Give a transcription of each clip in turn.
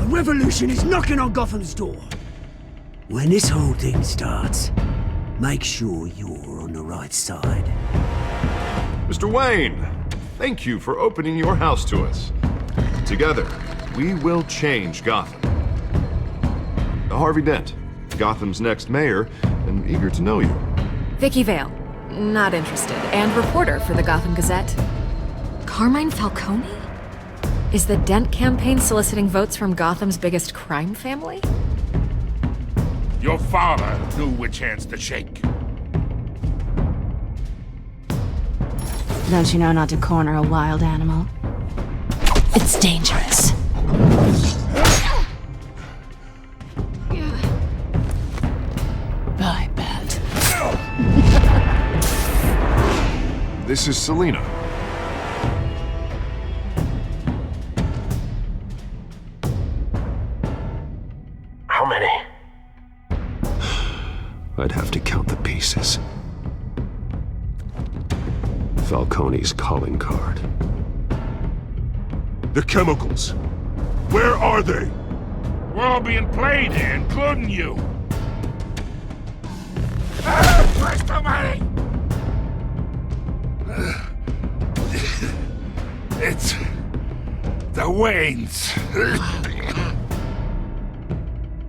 revolution is knocking on Gotham's door. When this whole thing starts, make sure you're on the right side. Mr. Wayne, thank you for opening your house to us. Together, we will change Gotham. Harvey Dent, Gotham's next mayor, and eager to know you. Vicky Vale, not interested, and reporter for the Gotham Gazette. Carmine Falcone? Is the Dent campaign soliciting votes from Gotham's biggest crime family? Your father knew which hands to shake. Don't you know not to corner a wild animal? It's dangerous. I bet. This is Selina. How many? I'd have to count the pieces. Falcone's calling card. The chemicals. Where are they? We're all being played here, including you. Christ almighty! It's the Waynes.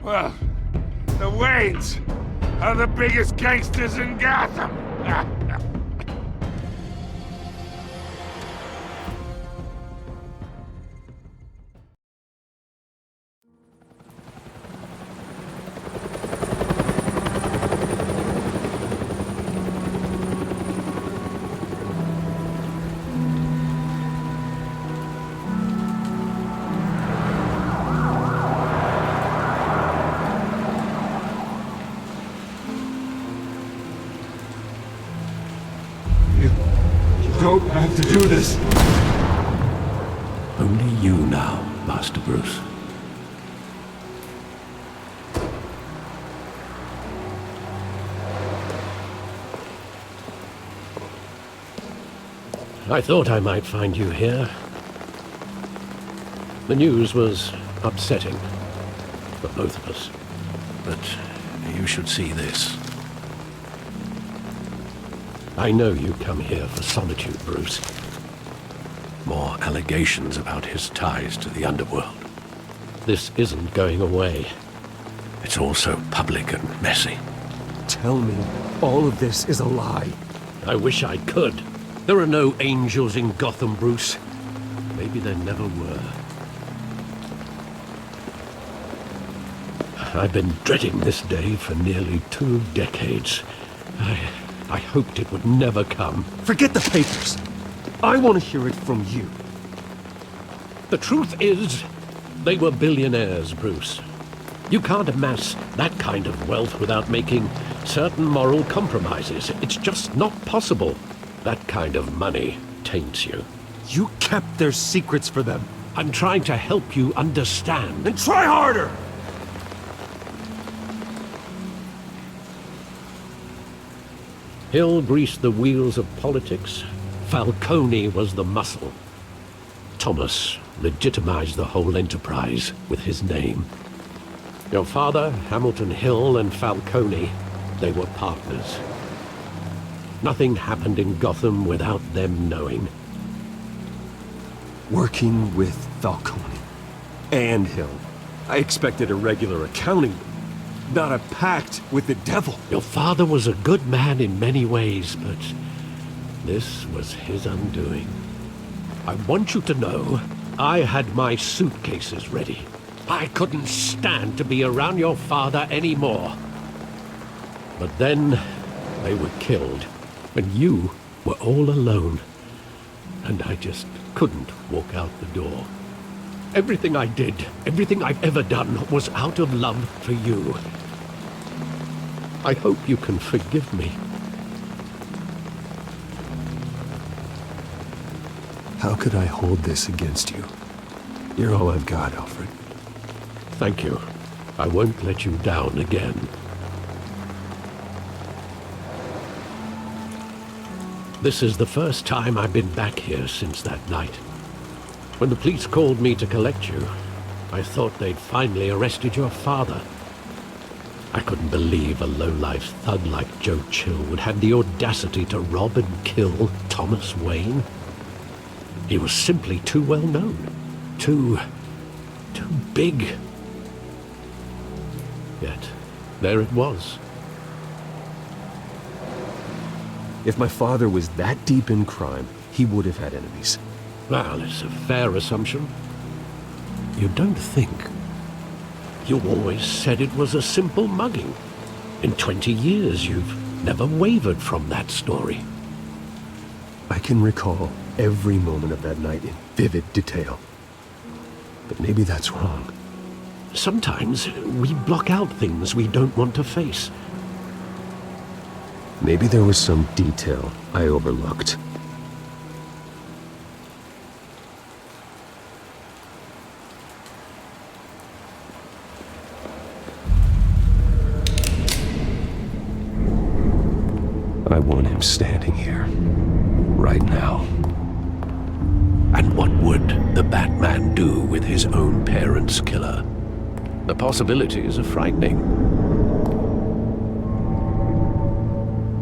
Well, the Waynes are the biggest gangsters in Gotham. Don't have to do this. Only you now, Master Bruce. I thought I might find you here. The news was upsetting for both of us. But you should see this. I know you come here for solitude, Bruce. More allegations about his ties to the underworld. This isn't going away. It's all so public and messy. Tell me, all of this is a lie. I wish I could. There are no angels in Gotham, Bruce. Maybe there never were. I've been dreading this day for nearly 2 decades. I hoped it would never come. Forget the papers. I want to hear it from you. The truth is, they were billionaires, Bruce. You can't amass that kind of wealth without making certain moral compromises. It's just not possible. That kind of money taints you. You kept their secrets for them. I'm trying to help you understand. Then try harder! Hill greased the wheels of politics. Falcone was the muscle. Thomas legitimized the whole enterprise with his name. Your father, Hamilton Hill, and Falcone, they were partners. Nothing happened in Gotham without them knowing. Working with Falcone and Hill. I expected a regular accounting, not a pact with the devil. Your father was a good man in many ways, but this was his undoing. I want you to know, I had my suitcases ready. I couldn't stand to be around your father anymore. But then, they were killed, and you were all alone. And I just couldn't walk out the door. Everything I did, everything I've ever done, was out of love for you. I hope you can forgive me. How could I hold this against you? You're all I've got, Alfred. Thank you. I won't let you down again. This is the first time I've been back here since that night. When the police called me to collect you, I thought they'd finally arrested your father. I couldn't believe a low-life thug like Joe Chill would have the audacity to rob and kill Thomas Wayne. He was simply too well known. Too big. Yet, there it was. If my father was that deep in crime, he would have had enemies. Well, it's a fair assumption. You don't think? You always said it was a simple mugging. In 20 years, you've never wavered from that story. I can recall every moment of that night in vivid detail. But maybe that's wrong. Sometimes we block out things we don't want to face. Maybe there was some detail I overlooked. I want him standing here, right now. And what would the Batman do with his own parents' killer? The possibilities are frightening.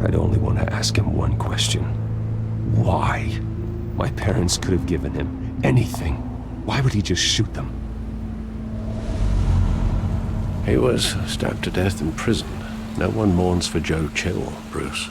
I'd only want to ask him one question. Why? My parents could have given him anything. Why would he just shoot them? He was stabbed to death in prison. No one mourns for Joe Chill, Bruce.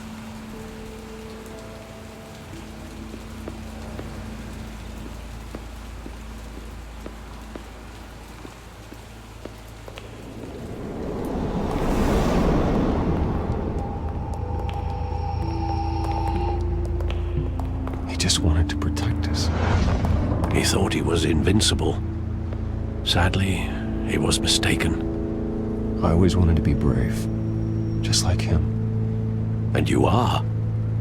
Just wanted to protect us. He thought he was invincible. Sadly, he was mistaken. I always wanted to be brave, just like him. And you are.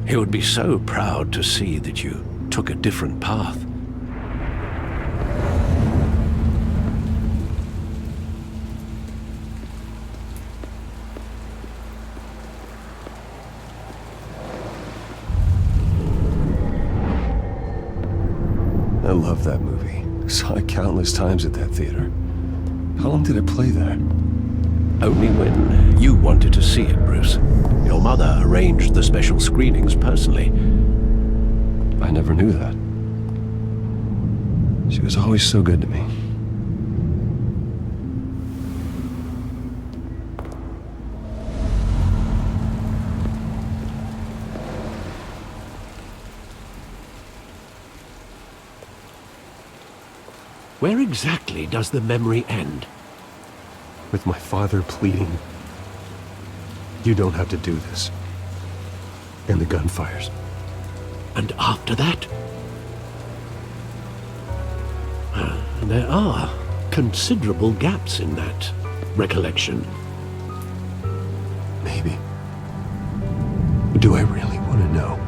He would be so proud to see that you took a different path. I love that movie. Saw it countless times at that theater. How long did it play there? Only when you wanted to see it, Bruce. Your mother arranged the special screenings personally. I never knew that. She was always so good to me. Where exactly does the memory end? With my father pleading, "You don't have to do this." And the gunfires. And after that? There are considerable gaps in that recollection. Maybe. Do I really want to know?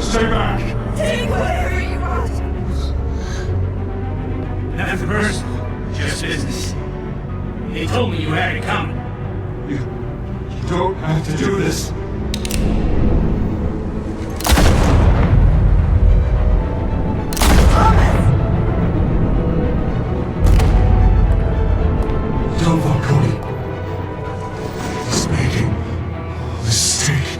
Stay back! Take whatever you want! Nothing personal, just business. They told me you had it coming. You don't have to do this. Don't walk, Cody. He's making a mistake.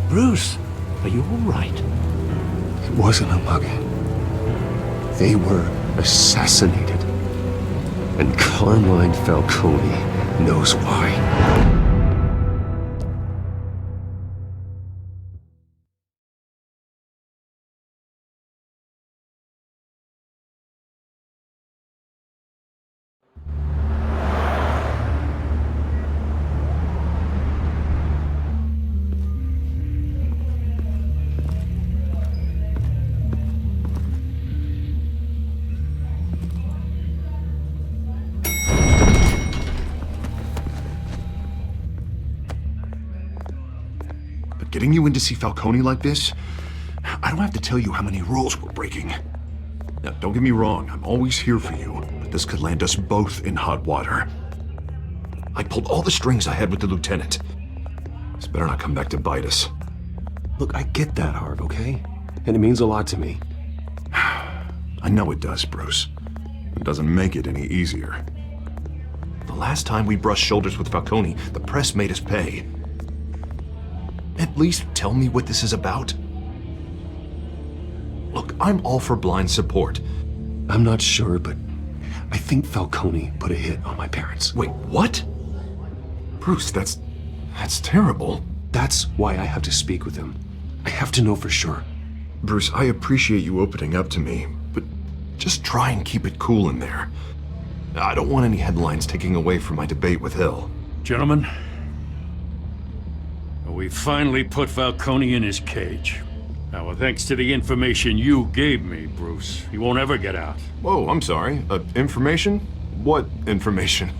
Bruce, are you all right? It wasn't a mugging. They were assassinated. And Carmine Falcone knows why. Getting you in to see Falcone like this? I don't have to tell you how many rules we're breaking. Now, don't get me wrong, I'm always here for you, but this could land us both in hot water. I pulled all the strings I had with the lieutenant. This better not come back to bite us. Look, I get that, Harv, okay? And it means a lot to me. I know it does, Bruce. It doesn't make it any easier. The last time we brushed shoulders with Falcone, the press made us pay. At least tell me what this is about. Look, I'm all for blind support. I'm not sure, but I think Falcone put a hit on my parents. Wait, what? Bruce, that's terrible. That's why I have to speak with him. I have to know for sure. Bruce, I appreciate you opening up to me, but just try and keep it cool in there. I don't want any headlines taking away from my debate with Hill. Gentlemen, we finally put Falcone in his cage. Now, well, thanks to the information you gave me, Bruce, he won't ever get out. Whoa, I'm sorry. Information? What information?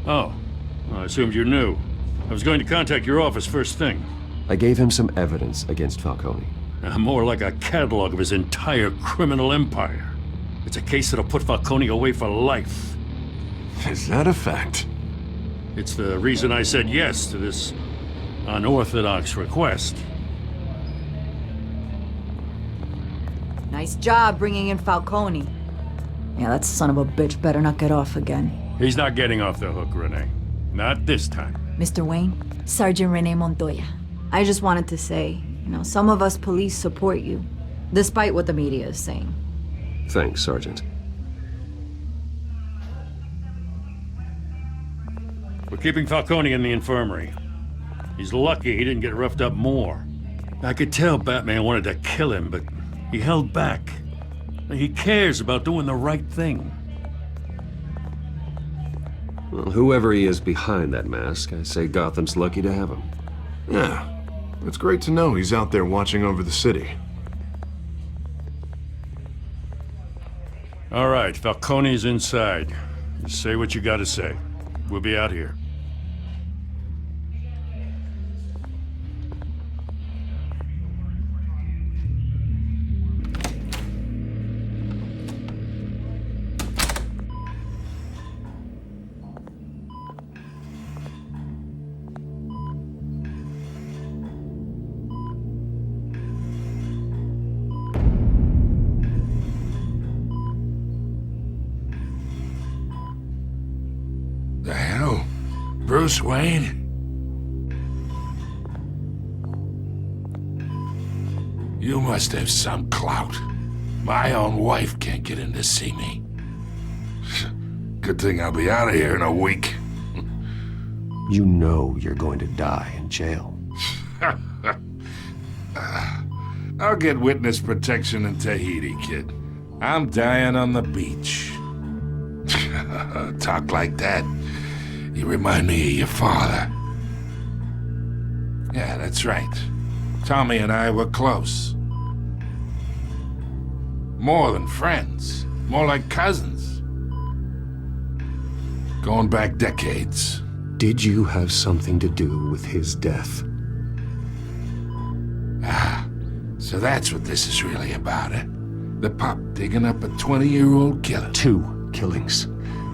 Oh, well, I assumed you knew. I was going to contact your office first thing. I gave him some evidence against Falcone. More like a catalog of his entire criminal empire. It's a case that'll put Falcone away for life. Is that a fact? It's the reason I said yes to this unorthodox request. Nice job bringing in Falcone. Yeah, that son of a bitch better not get off again. He's not getting off the hook, Renee. Not this time. Mr. Wayne, Sergeant Renee Montoya. I just wanted to say, some of us police support you, despite what the media is saying. Thanks, Sergeant. We're keeping Falcone in the infirmary. He's lucky he didn't get roughed up more. I could tell Batman wanted to kill him, but he held back. He cares about doing the right thing. Well, whoever he is behind that mask, I say Gotham's lucky to have him. Yeah, it's great to know he's out there watching over the city. All right, Falcone's inside. Just say what you gotta say. We'll be out here. The hell? Bruce Wayne? You must have some clout. My own wife can't get in to see me. Good thing I'll be out of here in a week. You know you're going to die in jail. I'll get witness protection in Tahiti, kid. I'm dying on the beach. Talk like that. You remind me of your father. Yeah, that's right. Tommy and I were close. More than friends. More like cousins. Going back decades. Did you have something to do with his death? Ah, so that's what this is really about, eh? The pup digging up a 20-year-old killer. 2 killings,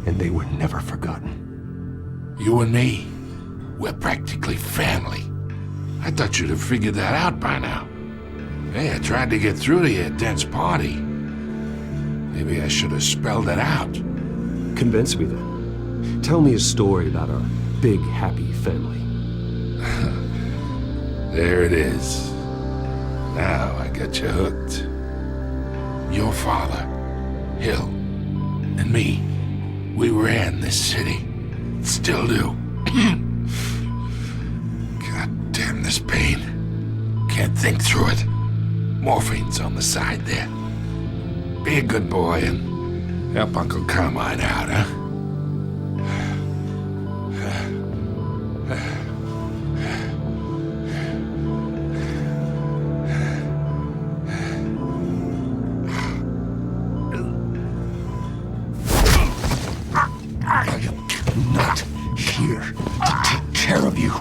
and they were never forgotten. You and me, we're practically family. I thought you'd have figured that out by now. Hey, I tried to get through to your dense party. Maybe I should have spelled it out. Convince me then. Tell me a story about our big, happy family. There it is. Now I got you hooked. Your father, Hill, and me. We ran this city. Still do. God damn this pain. Can't think through it. Morphine's on the side there. Be a good boy and help Uncle Carmine out, huh? Not here to take care of you.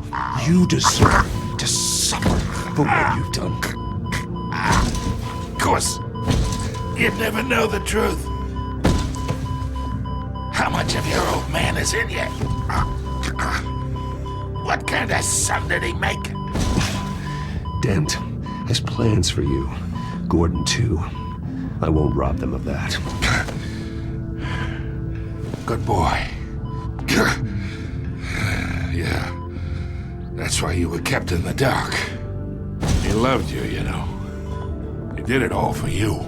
You deserve to suffer for what you've done. Of course, you'd never know the truth. How much of your old man is in you? What kind of son did he make? Dent has plans for you. Gordon, too. I won't rob them of that. Good boy. Yeah. That's why you were kept in the dark. He loved you, you know. He did it all for you.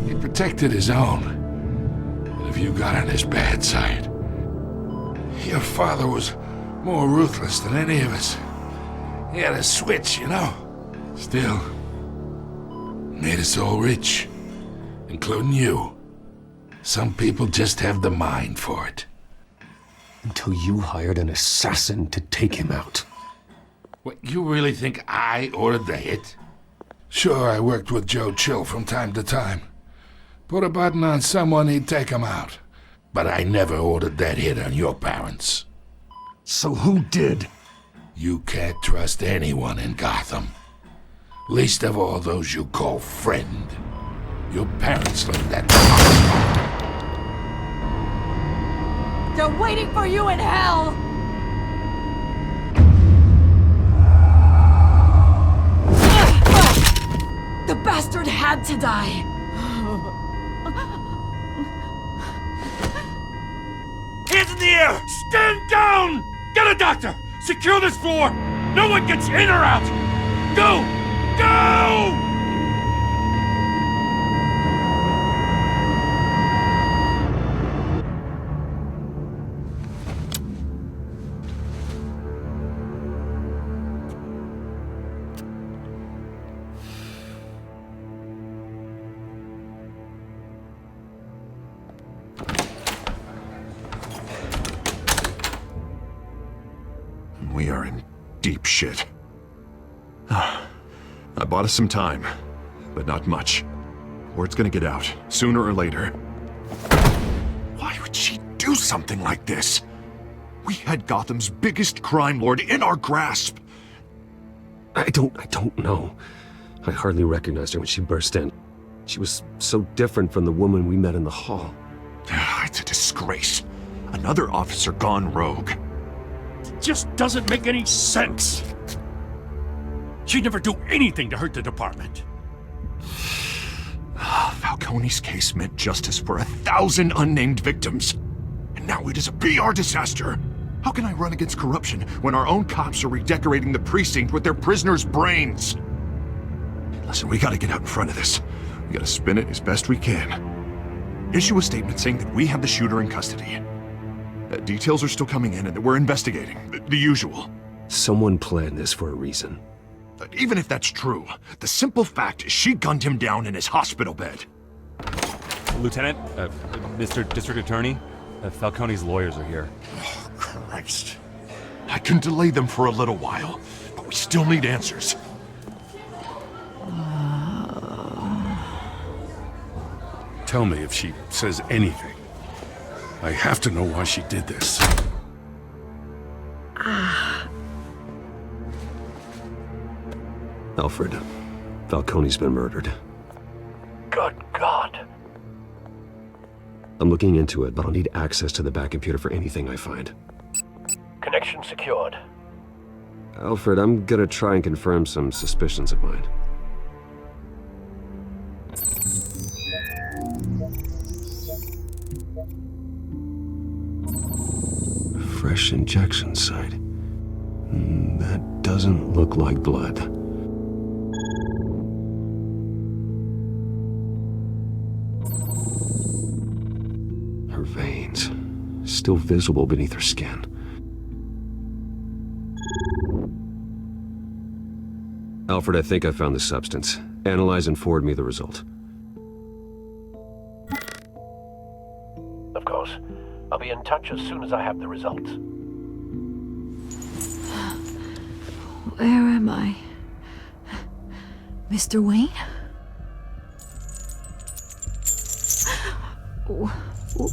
He protected his own. And if you got on his bad side, your father was more ruthless than any of us. He had a switch, you know. Still, made us all rich, including you. Some people just have the mind for it. Until you hired an assassin to take him out. What, you really think I ordered the hit? Sure, I worked with Joe Chill from time to time. Put a button on someone, he'd take him out. But I never ordered that hit on your parents. So who did? You can't trust anyone in Gotham. Least of all those you call friend. Your parents learned that. They're waiting for you in hell! The bastard had to die! Hands in the air! Stand down! Get a doctor! Secure this floor! No one gets in or out! Go! Go! We are in deep shit. I bought us some time, but not much. Word's gonna get out, sooner or later. Why would she do something like this? We had Gotham's biggest crime lord in our grasp. I don't know. I hardly recognized her when she burst in. She was so different from the woman we met in the hall. It's a disgrace. Another officer gone rogue. Just doesn't make any sense. She'd never do anything to hurt the department. Falcone's case meant justice for 1,000 unnamed victims. And now it is a PR disaster. How can I run against corruption when our own cops are redecorating the precinct with their prisoners' brains? Listen, we gotta get out in front of this. We gotta spin it as best we can. Issue a statement saying that we have the shooter in custody. Details are still coming in and that we're investigating. The usual. Someone planned this for a reason. Even if that's true, the simple fact is she gunned him down in his hospital bed. Lieutenant, Mr. District Attorney, Falcone's lawyers are here. Oh, Christ. I can delay them for a little while, but we still need answers. Tell me if she says anything. I have to know why she did this. Alfred, Falcone's been murdered. Good God. I'm looking into it, but I'll need access to the back computer for anything I find. Connection secured. Alfred, I'm gonna try and confirm some suspicions of mine. Fresh injection site. That doesn't look like blood. Her veins, still visible beneath her skin. Alfred, I think I found the substance. Analyze and forward me the result. Of course. I'll be in touch as soon as I have the results. Where am I? Mr. Wayne?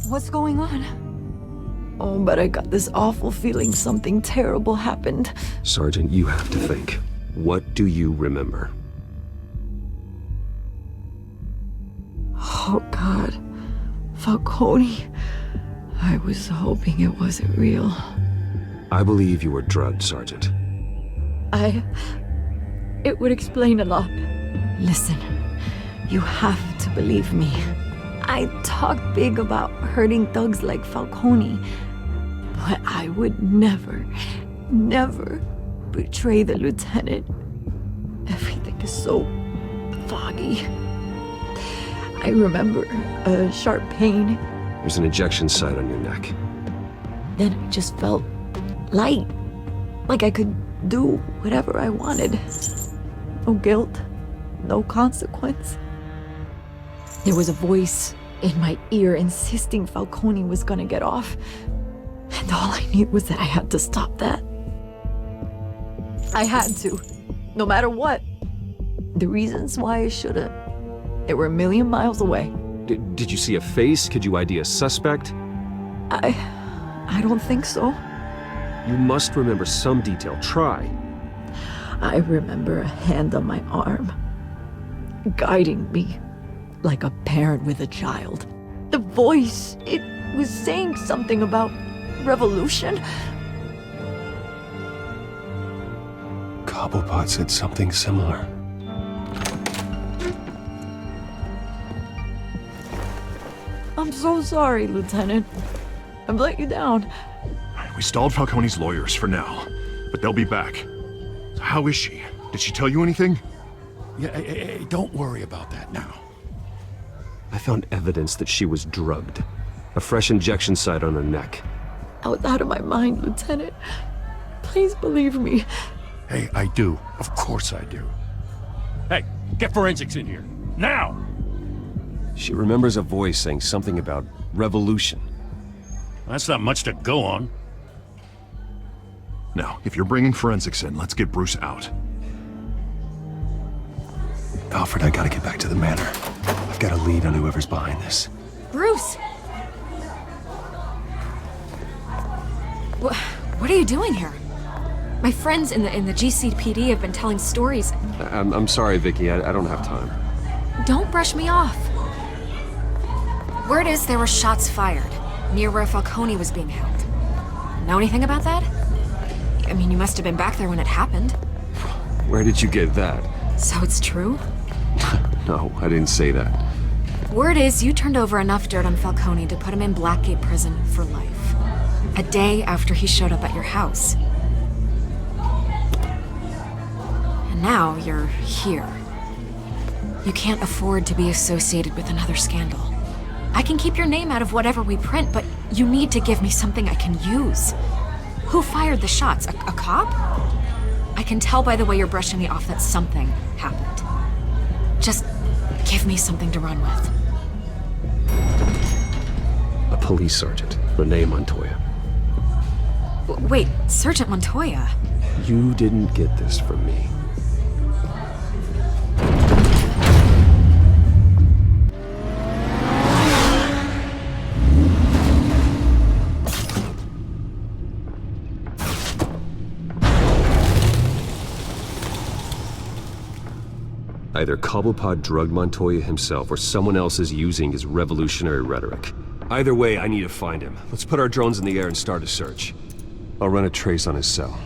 What's going on? Oh, but I got this awful feeling something terrible happened. Sergeant, you have to think. What do you remember? Oh, God. Falcone. I was hoping it wasn't real. I believe you were drugged, Sergeant. It would explain a lot. Listen, you have to believe me. I talk big about hurting thugs like Falcone, but I would never, never betray the lieutenant. Everything is so foggy. I remember a sharp pain. There's an injection site on your neck. Then I just felt light, like I could do whatever I wanted. No guilt, no consequence. There was a voice in my ear insisting Falcone was gonna get off. And all I knew was that I had to stop that. I had to, no matter what. The reasons why I shouldn't, they were a million miles away. Did you see a face? Could you ID a suspect? I don't think so. You must remember some detail. Try. I remember a hand on my arm, guiding me like a parent with a child. The voice, it was saying something about revolution. Cobblepot said something similar. I'm so sorry, Lieutenant. I've let you down. We stalled Falcone's lawyers for now, but they'll be back. How is she? Did she tell you anything? Yeah, hey, don't worry about that now. I found evidence that she was drugged. A fresh injection site on her neck. I was out of my mind, Lieutenant. Please believe me. Hey, I do. Of course I do. Hey, get forensics in here. Now! She remembers a voice saying something about revolution. That's not much to go on. Now, if you're bringing forensics in, let's get Bruce out. Alfred, I gotta get back to the manor. I've got a lead on whoever's behind this. Bruce! What are you doing here? My friends in the GCPD have been telling stories. I'm sorry, Vicky. I don't have time. Don't brush me off. Word is there were shots fired near where Falcone was being held. Know anything about that? I mean, you must have been back there when it happened. Where did you get that? So it's true? No, I didn't say that. Word is you turned over enough dirt on Falcone to put him in Blackgate Prison for life. A day after he showed up at your house. And now you're here. You can't afford to be associated with another scandal. I can keep your name out of whatever we print, but you need to give me something I can use. Who fired the shots? A cop? I can tell by the way you're brushing me off that something happened. Just give me something to run with. A police sergeant, Renee Montoya. Wait, Sergeant Montoya? You didn't get this from me. Either Cobblepot drugged Montoya himself, or someone else is using his revolutionary rhetoric. Either way, I need to find him. Let's put our drones in the air and start a search. I'll run a trace on his cell.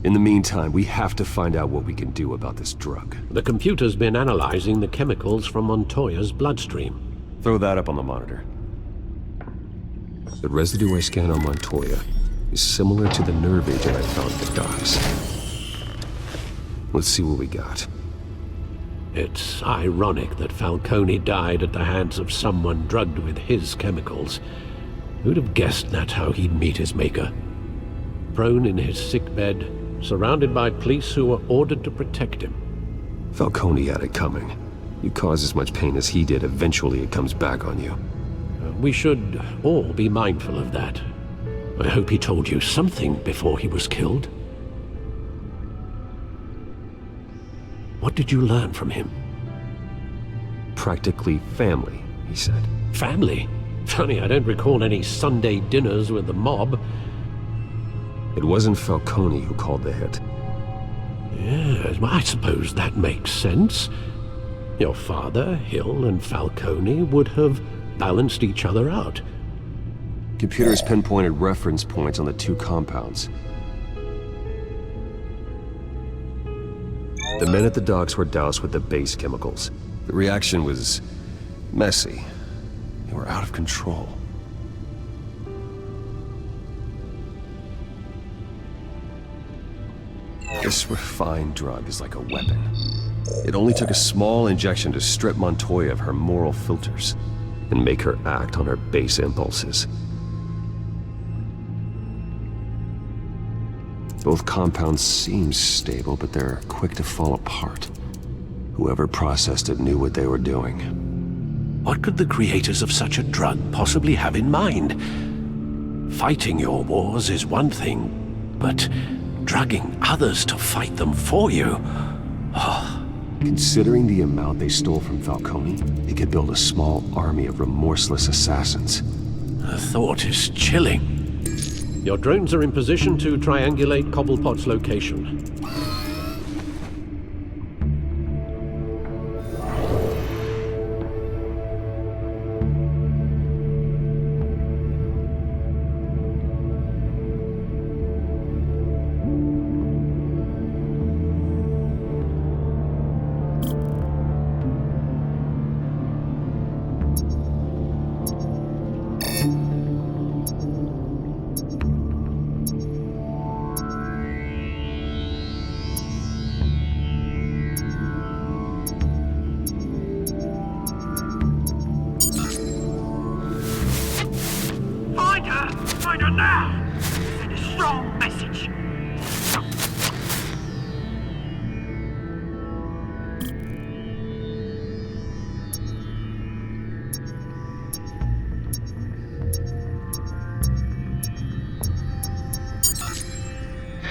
In the meantime, we have to find out what we can do about this drug. The computer's been analyzing the chemicals from Montoya's bloodstream. Throw that up on the monitor. The residue I scan on Montoya is similar to the nerve agent I found at the docks. Let's see what we got. It's ironic that Falcone died at the hands of someone drugged with his chemicals. Who'd have guessed that's how he'd meet his maker? Prone in his sick bed, surrounded by police who were ordered to protect him. Falcone had it coming. You cause as much pain as he did, eventually it comes back on you. We should all be mindful of that. I hope he told you something before he was killed. What did you learn from him? Practically family, he said. Family? Funny, I don't recall any Sunday dinners with the mob. It wasn't Falcone who called the hit. Yes, well, I suppose that makes sense. Your father, Hill, and Falcone would have balanced each other out. Computers pinpointed reference points on the two compounds. The men at the docks were doused with the base chemicals. The reaction was messy. They were out of control. This refined drug is like a weapon. It only took a small injection to strip Montoya of her moral filters and make her act on her base impulses. Both compounds seem stable, but they're quick to fall apart. Whoever processed it knew what they were doing. What could the creators of such a drug possibly have in mind? Fighting your wars is one thing, but drugging others to fight them for you? Considering the amount they stole from Falcone, they could build a small army of remorseless assassins. The thought is chilling. Your drones are in position to triangulate Cobblepot's location. Find her now! Send a strong message.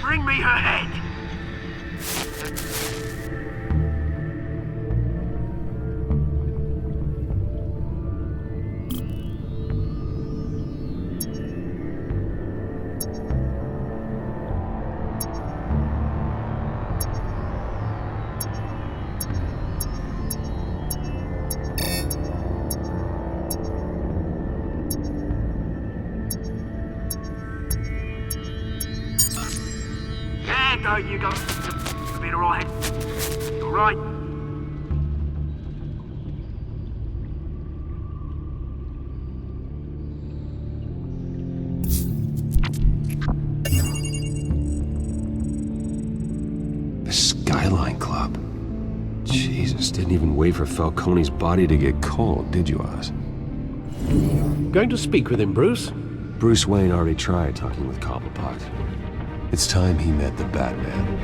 Bring me her head! There you go. You'll be alright. You alright? The Skyline Club. Jesus, didn't even wait for Falcone's body to get cold, did you, Oz? Going to speak with him, Bruce? Bruce Wayne already tried talking with Cobblepot. It's time he met the Batman.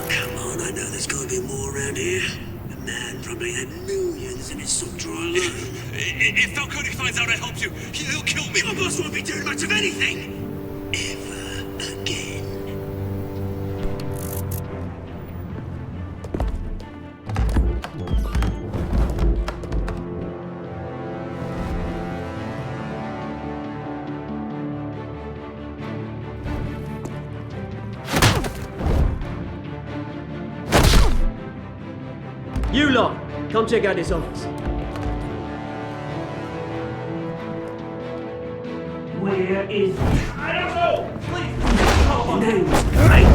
Come on, I know there's gotta be more around here. The man probably had millions in his sock drawer alone. If Falcone finds out I helped you, he'll kill me. Your boss won't be doing much of anything! Ever again. You lot, come check out this office. Where is... I don't know! Please! Your name's great!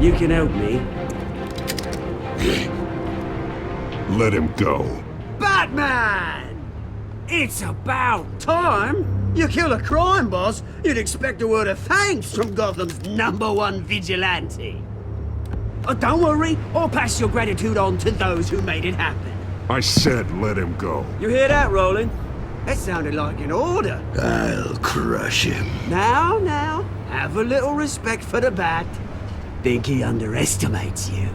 You can help me. Let him go. Batman! It's about time. You kill a crime boss, you'd expect a word of thanks from Gotham's #1 vigilante. Don't worry, I'll pass your gratitude on to those who made it happen. I said let him go. You hear that, Roland? That sounded like an order. I'll crush him. Now, have a little respect for the Bat. Think he underestimates you.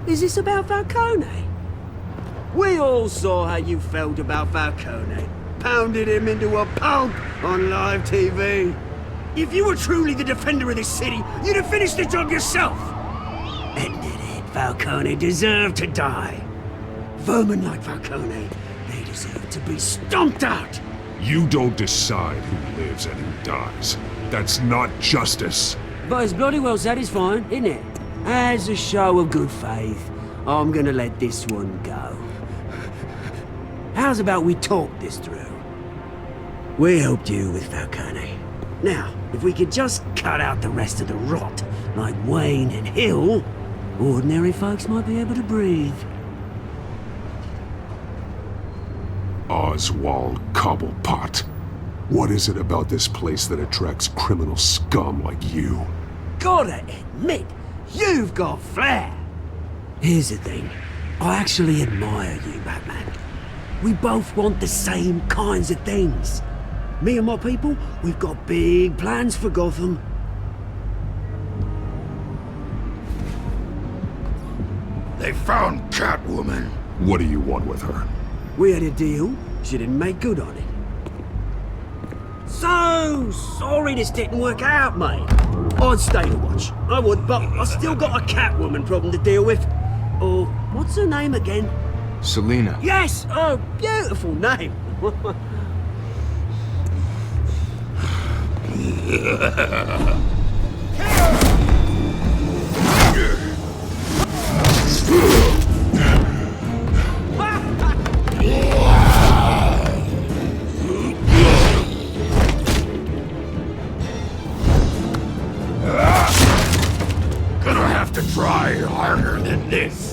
Is this about Falcone? We all saw how you felt about Falcone. Pounded him into a pulp on live TV. If you were truly the defender of this city, you'd have finished the job yourself. Ended it. Falcone deserved to die. Vermin like Falcone, they deserve to be stomped out. You don't decide who lives and who dies. That's not justice. But it's bloody well satisfying, isn't it? As a show of good faith, I'm gonna let this one go. How's about we talk this through? We helped you with Falcone. Now, if we could just cut out the rest of the rot, like Wayne and Hill, ordinary folks might be able to breathe. Oswald Cobblepot. What is it about this place that attracts criminal scum like you? Gotta admit, you've got flair. Here's the thing. I actually admire you, Batman. We both want the same kinds of things. Me and my people, we've got big plans for Gotham. They found Catwoman. What do you want with her? We had a deal. She didn't make good on it. So sorry this didn't work out, mate. I'd stay to watch. I would, but I still got a Catwoman problem to deal with. Oh, what's her name again? Selina. Yes! Oh, beautiful name. Gonna have to try harder than this.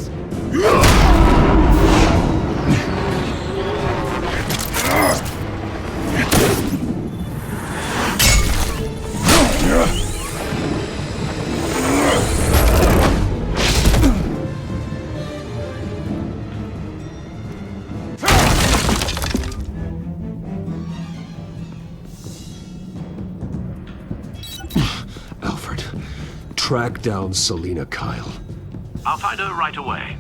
Alfred, track down Selina Kyle. I'll find her right away.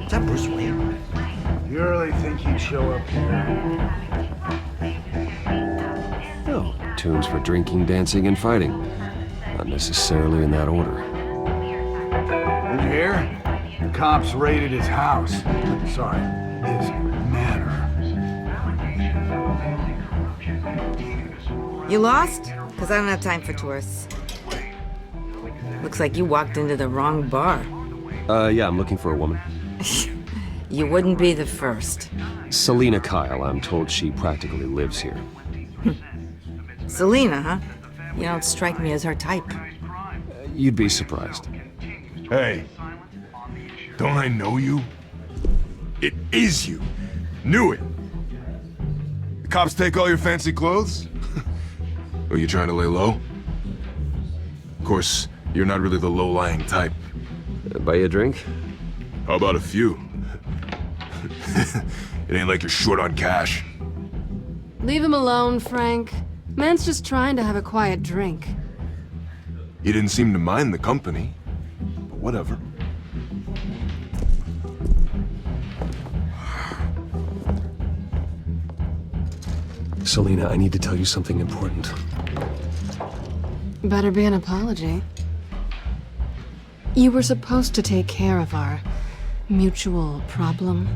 Is that Bruce Wayne? You really think he'd show up here? Oh, tunes for drinking, dancing, and fighting. Not necessarily in that order. Did you hear? The cops raided his house. Sorry, his manor. You lost? Because I don't have time for tourists. Looks like you walked into the wrong bar. Yeah, I'm looking for a woman. You wouldn't be the first. Selina Kyle, I'm told she practically lives here. Selina, huh? You don't strike me as her type. You'd be surprised. Hey, don't I know you? It is you. Knew it. The cops take all your fancy clothes? Are you trying to lay low? Of course, you're not really the low-lying type. Buy you a drink? How about a few? It ain't like you're short on cash. Leave him alone, Frank. Man's just trying to have a quiet drink. You didn't seem to mind the company, but whatever. Selina, I need to tell you something important. Better be an apology. You were supposed to take care of our mutual problem.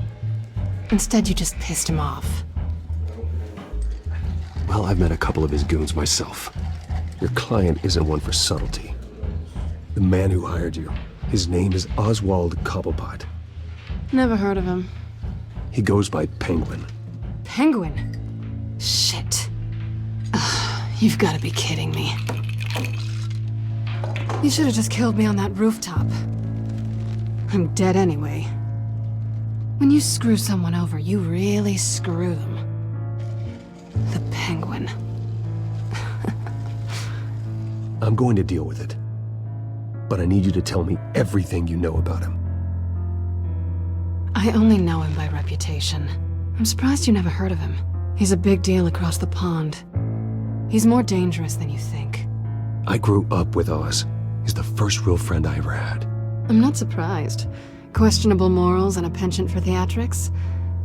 Instead, you just pissed him off. Well, I've met a couple of his goons myself. Your client isn't one for subtlety. The man who hired you, his name is Oswald Cobblepot. Never heard of him. He goes by Penguin. Penguin? Shit. Ugh, you've got to be kidding me. You should have just killed me on that rooftop. I'm dead anyway. When you screw someone over, you really screw them. The Penguin. I'm going to deal with it. But I need you to tell me everything you know about him. I only know him by reputation. I'm surprised you never heard of him. He's a big deal across the pond. He's more dangerous than you think. I grew up with Oz. He's the first real friend I ever had. I'm not surprised. Questionable morals and a penchant for theatrics.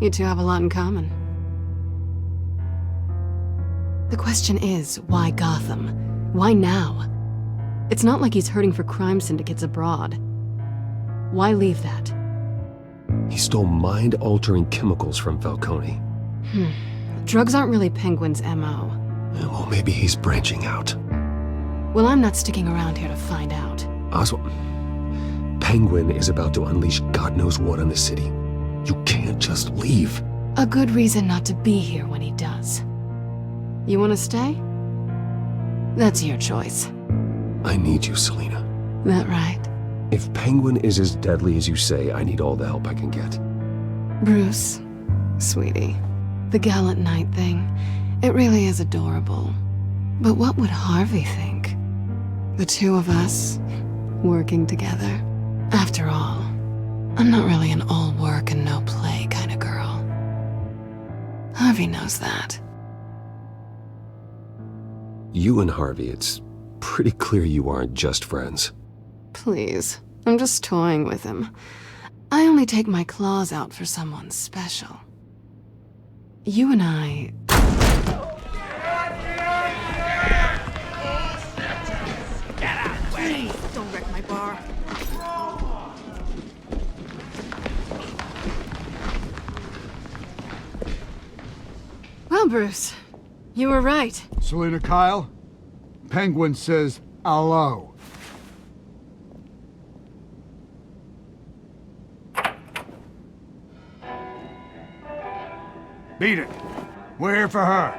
You two have a lot in common. The question is, why Gotham? Why now? It's not like he's hurting for crime syndicates abroad. Why leave that? He stole mind-altering chemicals from Falcone. Drugs aren't really Penguin's MO. Well, maybe he's branching out. Well, I'm not sticking around here to find out. Oswald, Penguin is about to unleash God knows what on the city. You can't just leave. A good reason not to be here when he does. You want to stay? That's your choice. I need you, Selina. That right? If Penguin is as deadly as you say, I need all the help I can get. Bruce, sweetie, the gallant knight thing, it really is adorable. But what would Harvey think? The two of us, working together. After all, I'm not really an all work and no play kind of girl. Harvey knows that. You and Harvey, it's pretty clear you aren't just friends. Please, I'm just toying with him. I only take my claws out for someone special. You and I... Get out of the way! Don't wreck my bar. Well, Bruce, you were right. Selina Kyle, Penguin says hello. Beat it. We're here for her.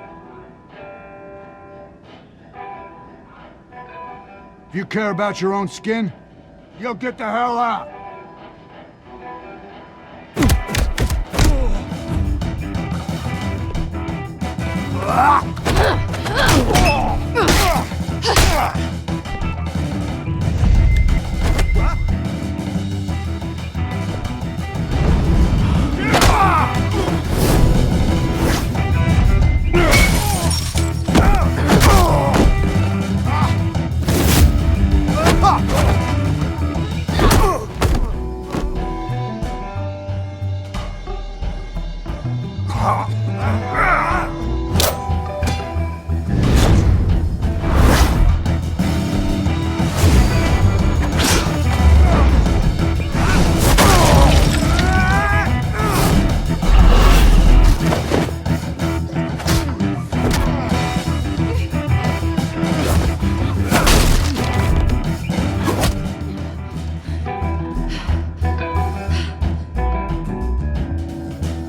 If you care about your own skin, you'll get the hell out.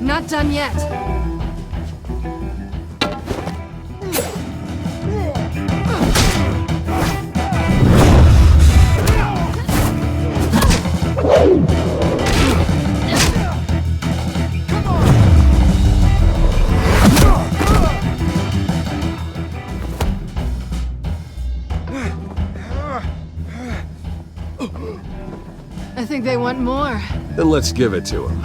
Not done yet. I think they want more. Then let's give it to him.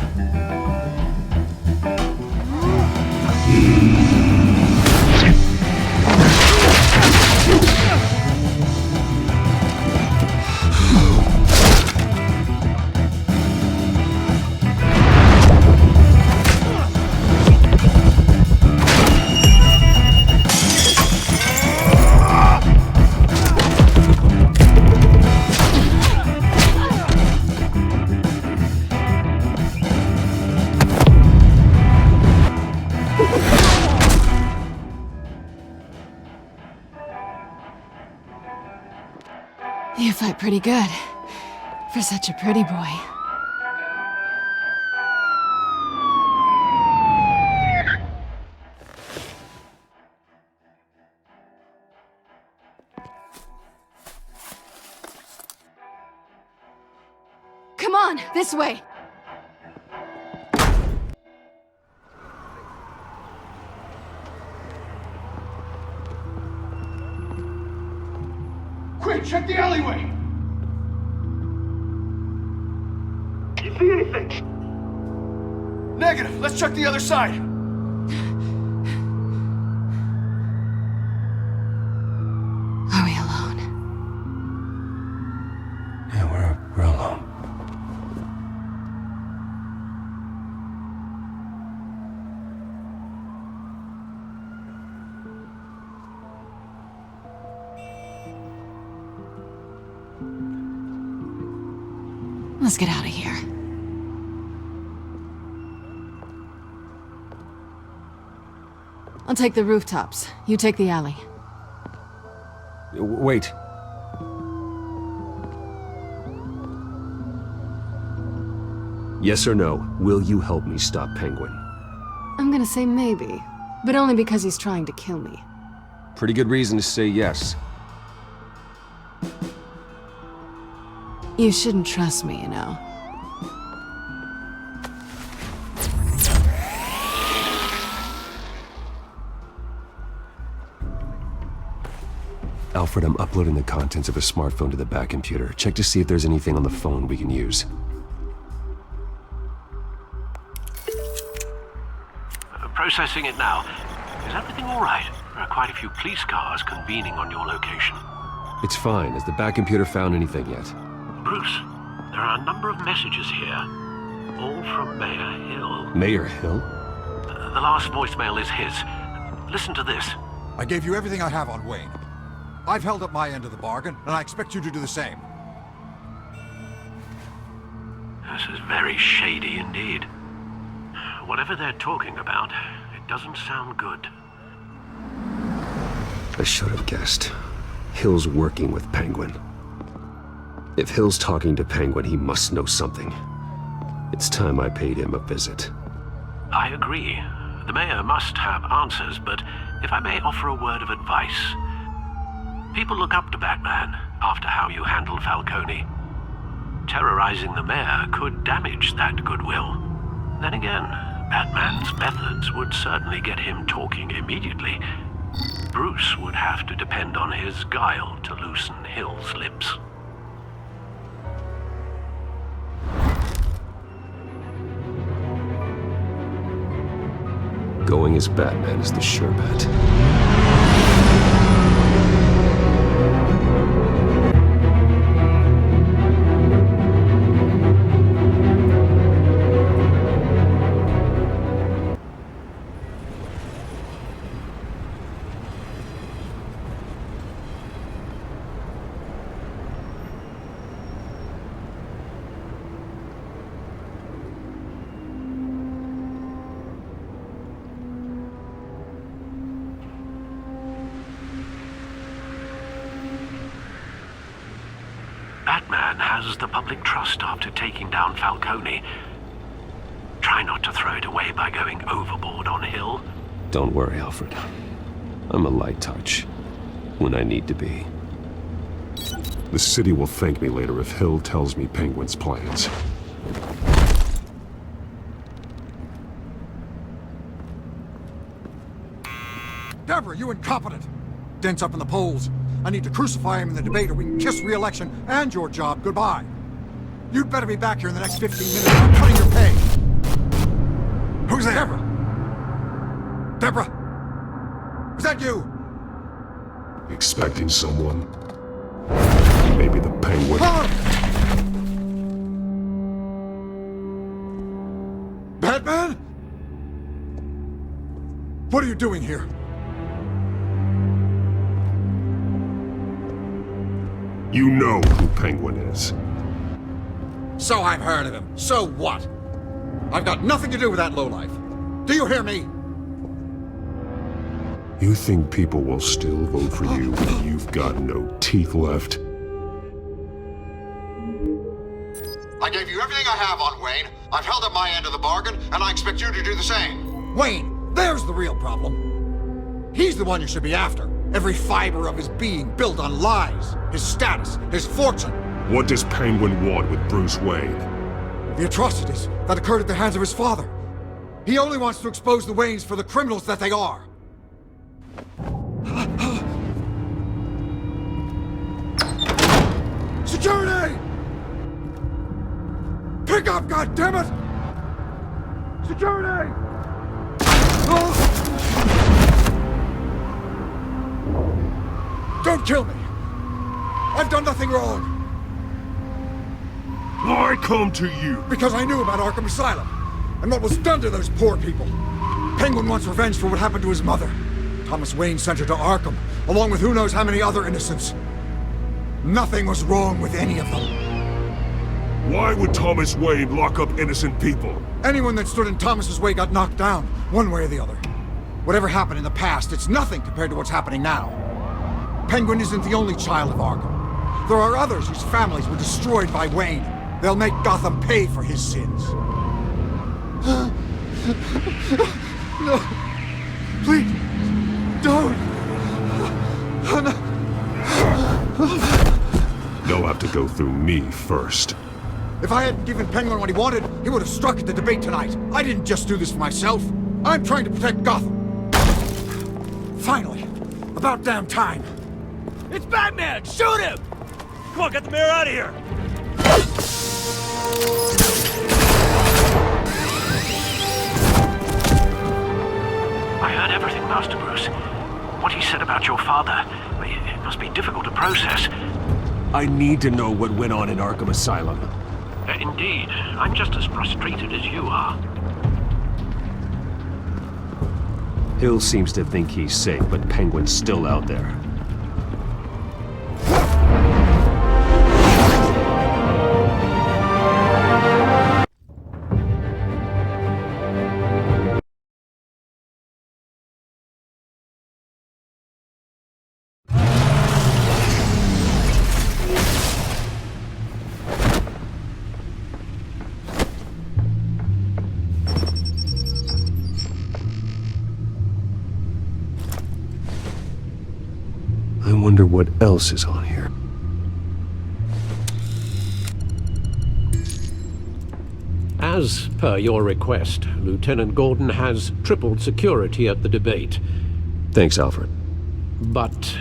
You fight pretty good. For such a pretty boy. Come on, this way! Quick, check the alleyway! You see anything? Negative. Let's check the other side. Are we alone? Yeah, we're alone. Let's get out of here. I'll take the rooftops. You take the alley. Wait. Yes or no, will you help me stop Penguin? I'm gonna say maybe, but only because he's trying to kill me. Pretty good reason to say yes. You shouldn't trust me, you know. Alfred, I'm uploading the contents of a smartphone to the back computer. Check to see if there's anything on the phone we can use. Processing it now. Is everything all right? There are quite a few police cars convening on your location. It's fine. Has the back computer found anything yet? Bruce, there are a number of messages here. All from Mayor Hill. Mayor Hill? The last voicemail is his. Listen to this. I gave you everything I have on Wayne. I've held up my end of the bargain, and I expect you to do the same. This is very shady indeed. Whatever they're talking about, it doesn't sound good. I should have guessed. Hill's working with Penguin. If Hill's talking to Penguin, he must know something. It's time I paid him a visit. I agree. The mayor must have answers, but if I may offer a word of advice. People look up to Batman after how you handled Falcone. Terrorizing the mayor could damage that goodwill. Then again, Batman's methods would certainly get him talking immediately. Bruce would have to depend on his guile to loosen Hill's lips. Going as Batman is the sure bet. Batman has the public trust after taking down Falcone. Try not to throw it away by going overboard on Hill. Don't worry, Alfred. I'm a light touch. When I need to be. The city will thank me later if Hill tells me Penguin's plans. Deborah, you incompetent! Dent's up in the polls. I need to crucify him in the debate or we can kiss re-election and your job goodbye. You'd better be back here in the next 15 minutes or I'm cutting your pay. Who's there? Deborah? Deborah? Is that you? Expecting someone? Maybe the Penguin. Batman? What are you doing here? You know who Penguin is. So I've heard of him. So what? I've got nothing to do with that lowlife. Do you hear me? You think people will still vote for you when you've got no teeth left? everything I have on Wayne. I've held up my end of the bargain, and I expect you to do the same. Wayne, there's the real problem. He's the one you should be after. Every fiber of his being built on lies, his status, his fortune. What does Penguin want with Bruce Wayne? The atrocities that occurred at the hands of his father. He only wants to expose the Waynes for the criminals that they are. Security! Pick up, goddammit! Security! Don't kill me! I've done nothing wrong! Why come to you? Because I knew about Arkham Asylum, and what was done to those poor people. Penguin wants revenge for what happened to his mother. Thomas Wayne sent her to Arkham, along with who knows how many other innocents. Nothing was wrong with any of them. Why would Thomas Wayne lock up innocent people? Anyone that stood in Thomas's way got knocked down, one way or the other. Whatever happened in the past, it's nothing compared to what's happening now. Penguin isn't the only child of Arkham. There are others whose families were destroyed by Wayne. They'll make Gotham pay for his sins. No. Please. Don't. You'll have to go through me first. If I hadn't given Penguin what he wanted, he would have struck at the debate tonight. I didn't just do this for myself. I'm trying to protect Gotham. Finally. About damn time. It's Batman! Shoot him! Come on, get the mayor out of here! I heard everything, Master Bruce. What he said about your father, it must be difficult to process. I need to know what went on in Arkham Asylum. Indeed. I'm just as frustrated as you are. Hill seems to think he's safe, but Penguin's still out there. I wonder what else is on here. As per your request, Lieutenant Gordon has tripled security at the debate. Thanks, Alfred. But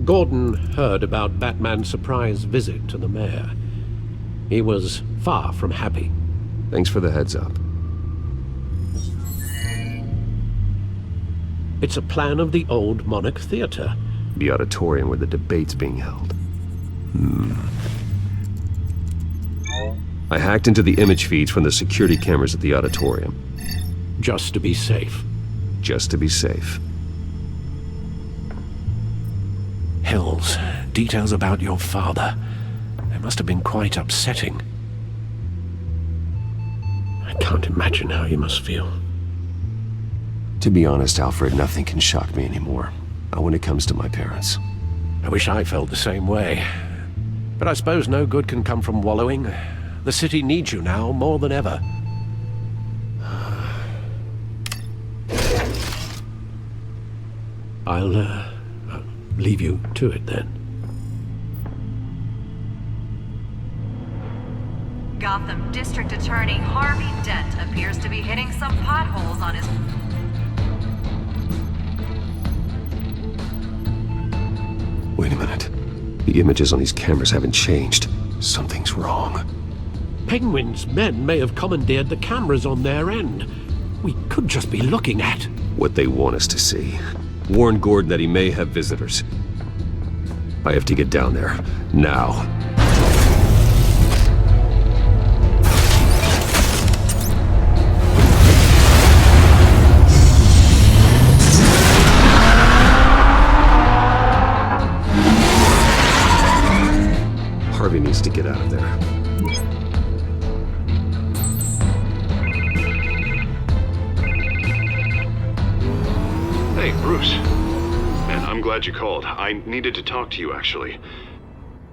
Gordon heard about Batman's surprise visit to the mayor. He was far from happy. Thanks for the heads up. It's a plan of the old Monarch Theater. The auditorium where the debate's being held. I hacked into the image feeds from the security cameras at the auditorium. Just to be safe. Just to be safe. Hills, details about your father. They must have been quite upsetting. I can't imagine how you must feel. To be honest, Alfred, nothing can shock me anymore. Not when it comes to my parents. I wish I felt the same way. But I suppose no good can come from wallowing. The city needs you now more than ever. I'll leave you to it then. Gotham District Attorney Harvey Dent appears to be hitting some potholes on his... Wait a minute. The images on these cameras haven't changed. Something's wrong. Penguin's men may have commandeered the cameras on their end. We could just be looking at... what they want us to see. Warn Gordon that he may have visitors. I have to get down there. Now. Harvey needs to get out of there. Hey, Bruce. Man, I'm glad you called. I needed to talk to you, actually.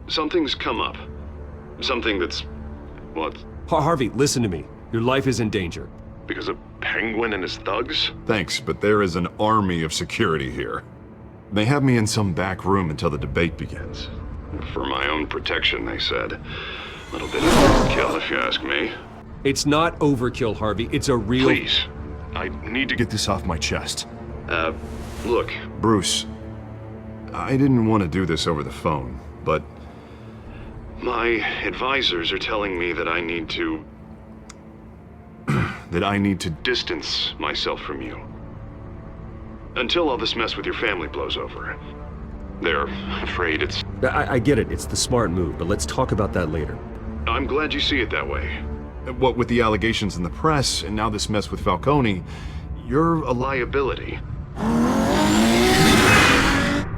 Something's come up. Something that's What? Harvey, listen to me. Your life is in danger. Because of Penguin and his thugs? Thanks, but there is an army of security here. They have me in some back room until the debate begins. For my own protection, they said. A little bit of overkill, if you ask me. It's not overkill, Harvey. It's a real... Please. I need to get this off my chest. Look. Bruce, I didn't want to do this over the phone, but... my advisors are telling me that I need to... that I need to distance myself from you. Until all this mess with your family blows over. They're afraid it's... I get it. It's the smart move, but let's talk about that later. I'm glad you see it that way. What with the allegations in the press, and now this mess with Falcone, you're a liability.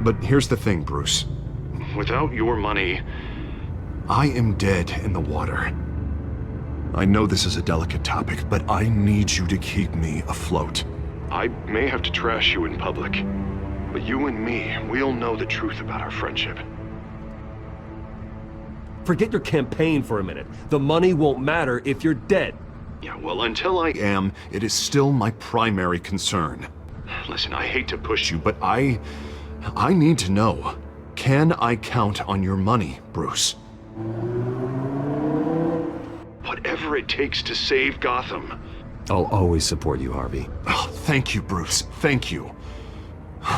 But here's the thing, Bruce. Without your money, I am dead in the water. I know this is a delicate topic, but I need you to keep me afloat. I may have to trash you in public, but you and me, we'll know the truth about our friendship. Forget your campaign for a minute. The money won't matter if you're dead. Yeah, well, until I am, it is still my primary concern. Listen, I hate to push you, but I need to know. Can I count on your money, Bruce? Whatever it takes to save Gotham. I'll always support you, Harvey. Oh, thank you, Bruce. Thank you.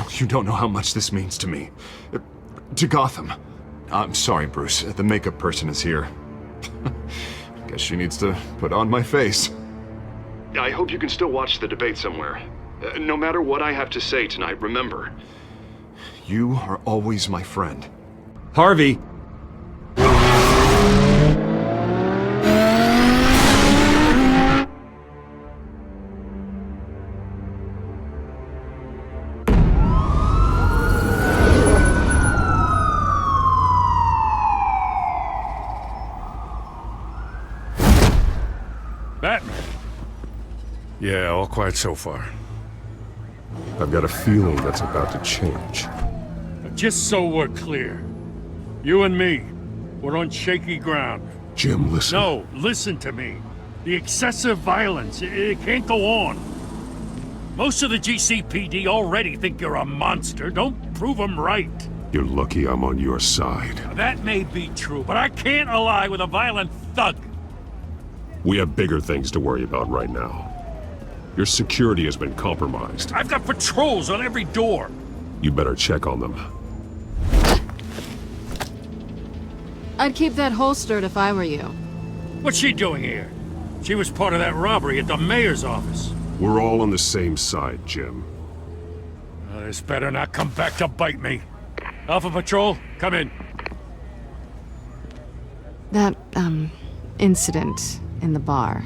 You don't know how much this means to me. To Gotham. I'm sorry, Bruce. The makeup person is here. Guess she needs to put on my face. I hope you can still watch the debate somewhere. No matter what I have to say tonight, remember, you are always my friend. Harvey! Batman. Yeah, all quiet so far. I've got a feeling that's about to change. Just so we're clear, you and me, we're on shaky ground. Jim, listen. No, listen to me. The excessive violence, it can't go on. Most of the GCPD already think you're a monster. Don't prove them right. You're lucky I'm on your side. That may be true, but I can't ally with a violent thug. We have bigger things to worry about right now. Your security has been compromised. I've got patrols on every door. You better check on them. I'd keep that holstered if I were you. What's she doing here? She was part of that robbery at the mayor's office. We're all on the same side, Jim. This better not come back to bite me. Alpha Patrol, come in. That, incident in the bar.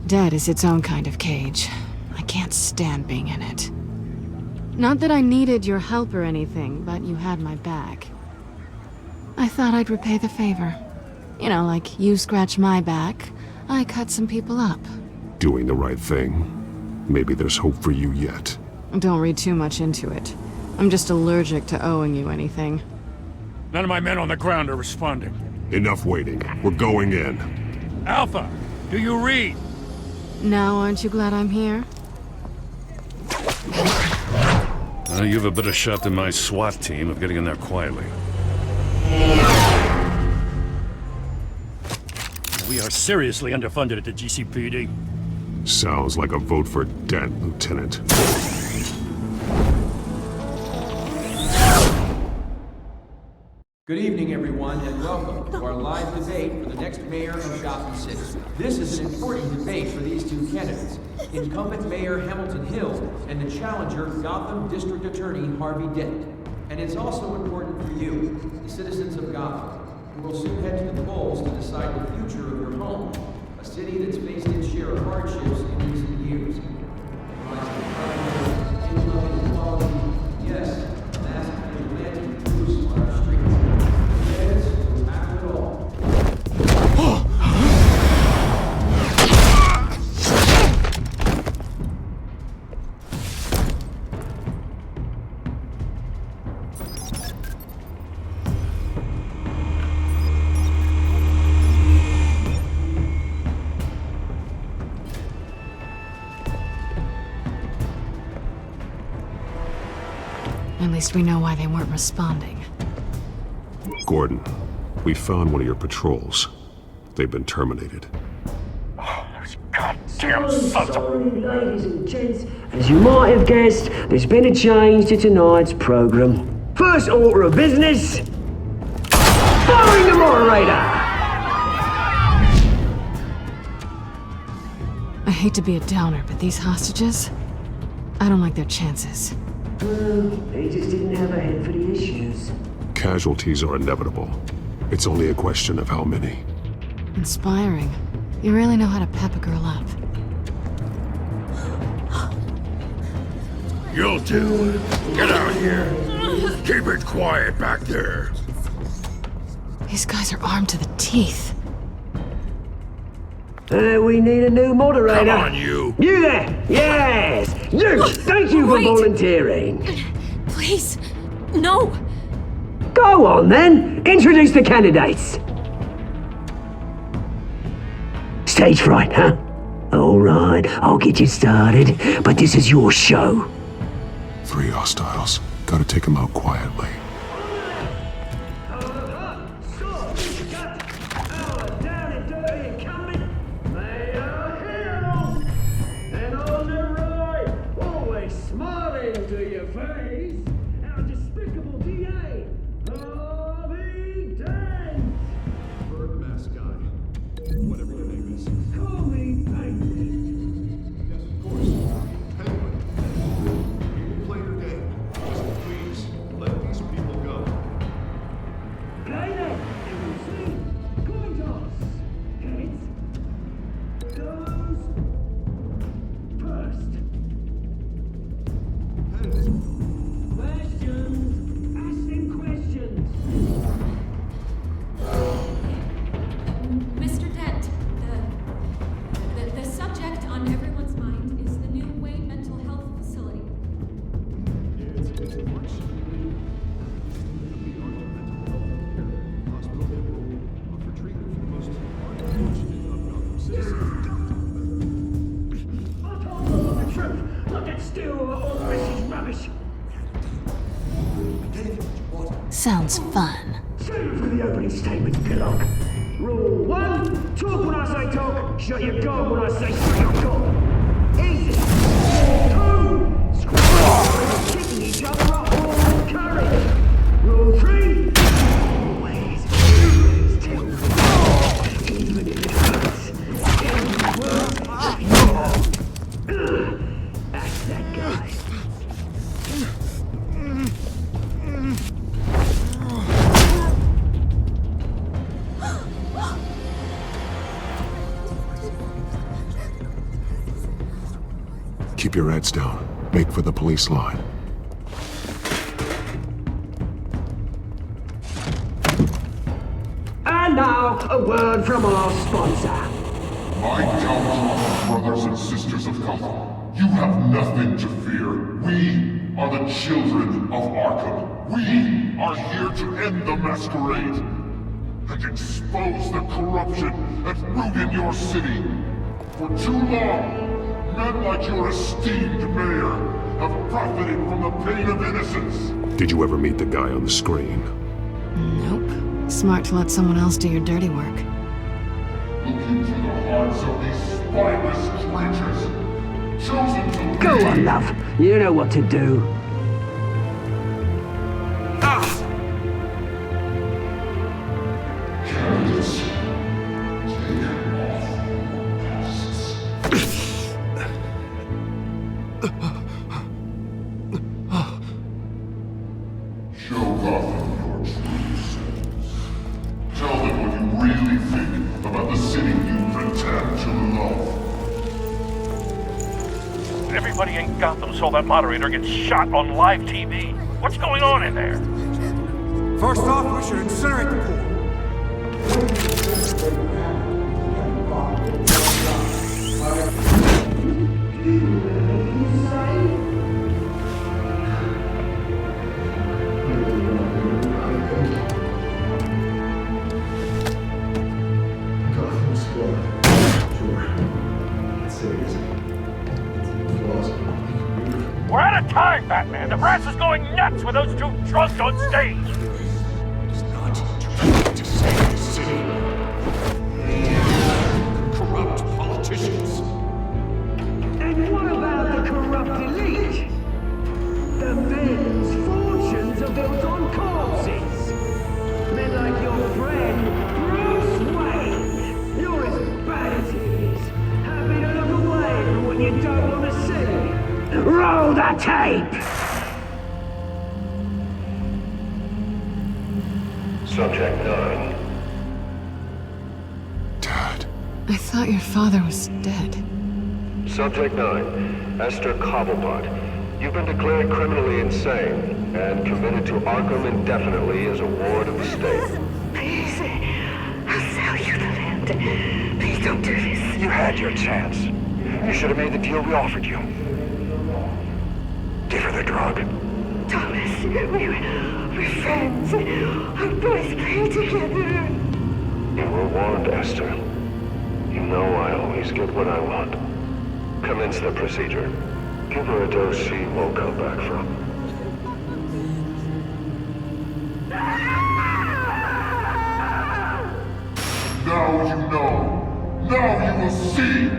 Dead is its own kind of cage. I can't stand being in it. Not that I needed your help or anything, but you had my back. I thought I'd repay the favor. You know, like you scratch my back, I cut some people up. Doing the right thing. Maybe there's hope for you yet. Don't read too much into it. I'm just allergic to owing you anything. None of my men on the ground are responding. Enough waiting. We're going in. Alpha, do you read? Now aren't you glad I'm here? You have a better shot than my SWAT team of getting in there quietly. We are seriously underfunded at the GCPD. Sounds like a vote for Dent, Lieutenant. Good evening, everyone, and welcome to our live debate for the next mayor of Gotham City. This is an important debate for these two candidates, incumbent Mayor Hamilton Hill and the challenger, Gotham District Attorney Harvey Dent. And it's also important for you, the citizens of Gotham, who will soon head to the polls to decide the future of your home, a city that's faced its share of hardships in recent years. Rising crime, income inequality, yes, massive vigilante abuse on our streets. least we know why they weren't responding. Gordon, we found one of your patrols. They've been terminated. Goddamn sons of... Ladies and gents, as you might have guessed, there's been a change to tonight's program. First order of business... firing the moderator! I hate to be a downer, but these hostages... I don't like their chances. Well, they just didn't have a head for the issues. Casualties are inevitable. It's only a question of how many. Inspiring. You really know how to pep a girl up. You'll do. Get out here. Keep it quiet back there. These guys are armed to the teeth. We need a new moderator. Come on, you. You there! Yes! You! Thank you for volunteering. Please, no! Go on then! Introduce the candidates. Stage fright, huh? Alright, I'll get you started, but this is your show. 3 hostiles. Gotta take them out quietly. Sounds fun. Save for the opening statement, Pillock. Rule 1, talk when I say talk, shut your gob when I say shut your gob. Easy. 2, scream, kicking each other up all courage. Rule 3, always till even if it hurts. That's that guy. Keep your heads down. Make for the police line. And now, a word from our sponsor. My downtrodden brothers and sisters of Gotham, you have nothing to fear. We are the Children of Arkham. We are here to end the masquerade and expose the corruption that ruined your city. For too long, men like your esteemed mayor have profited from the pain of innocence. Did you ever meet the guy on the screen? Nope. Smart to let someone else do your dirty work. Look into the hearts of these spineless creatures, chosen to Go lead. on, love. You know what to do. Candidates, take off masks. Show Gotham your true selves. Tell them what you really think about the city you pretend to love. Everybody in Gotham saw that moderator get shot on live TV. What's going on in there? First off, we should incinerate the pool. We're out of time, Batman. The brass is going nuts. nuts with those two drunks on stage! It's not trying to save the city. Corrupt politicians. And what about the corrupt elite? The men whose fortunes are built on corpses. Men like your friend, Bruce Wayne. You're as bad as he is. Happy to look away from what you don't want to see. Roll the tape! Subject 9. Dad. I thought your father was dead. Subject 9. Esther Cobblepot. You've been declared criminally insane and committed to Arkham indefinitely as a ward of the state. Please, I'll sell you the land. Please don't do this. You had your chance. You should have made the deal we offered you. Give her the drug. Thomas, we're friends. Our boys play together. You were warned, Esther. You know I always get what I want. Commence the procedure. Give her a dose she won't come back from. Now you know. Now you will see.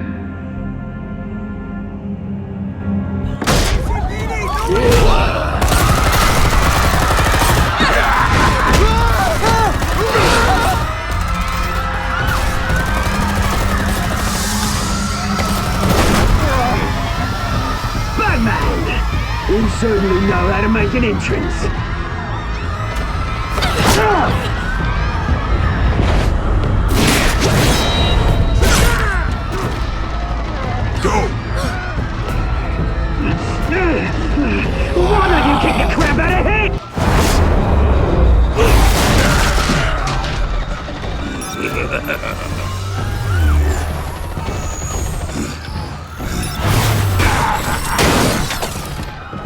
You certainly know how to make an entrance. Go! Why don't you kick the crap out of him?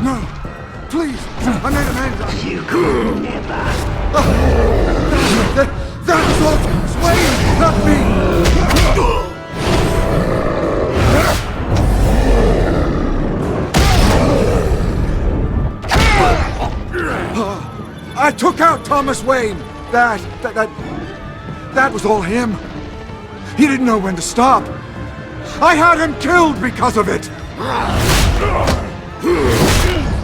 No! Please! I made a man! You could never! That was all Wayne, not me! I took out Thomas Wayne! That was all him! He didn't know when to stop! I had him killed because of it!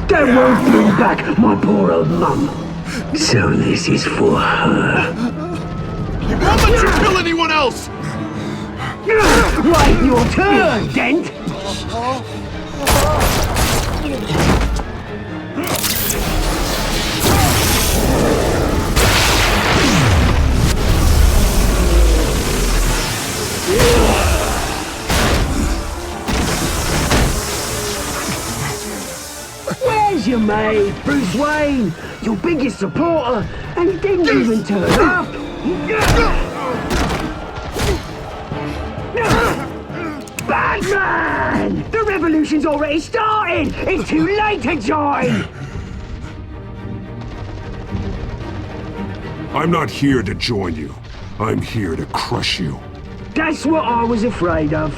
That won't bring back my poor old mum. So this is for her. He won't let you kill anyone else! Wait your turn, Dent! Where's your mate, Bruce Wayne? Your biggest supporter, and he didn't even turn up. Batman! The revolution's already started! It's too late to join! I'm not here to join you. I'm here to crush you. That's what I was afraid of.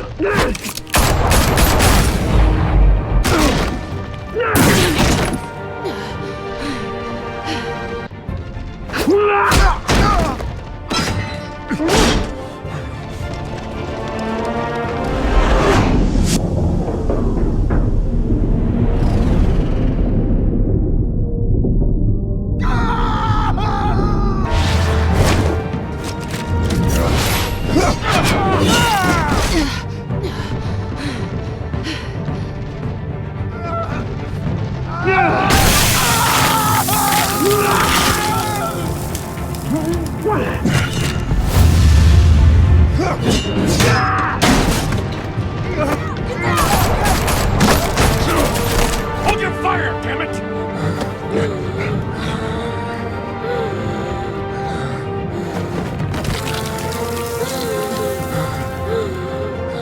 Hold your fire, damn it!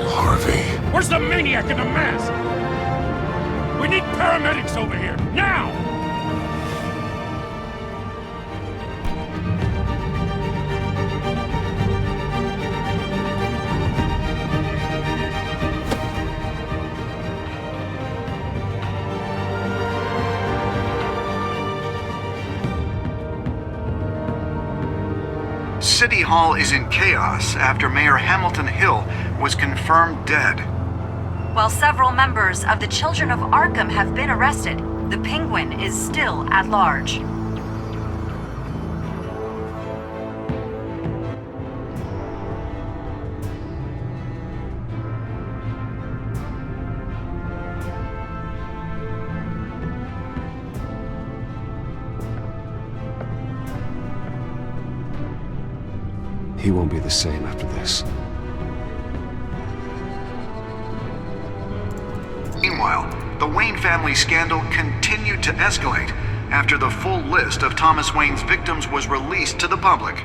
Harvey. Where's the maniac in the mask? We need paramedics over here, now! City Hall is in chaos after Mayor Hamilton Hill was confirmed dead. While several members of the Children of Arkham have been arrested, the Penguin is still at large. He won't be the same after this. Meanwhile, the Wayne family scandal continued to escalate after the full list of Thomas Wayne's victims was released to the public.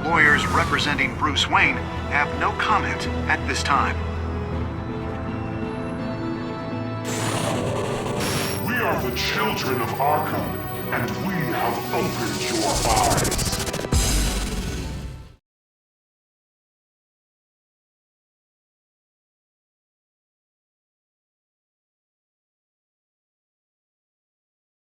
Lawyers representing Bruce Wayne have no comment at this time. We are the Children of Arkham, and we have opened your eyes.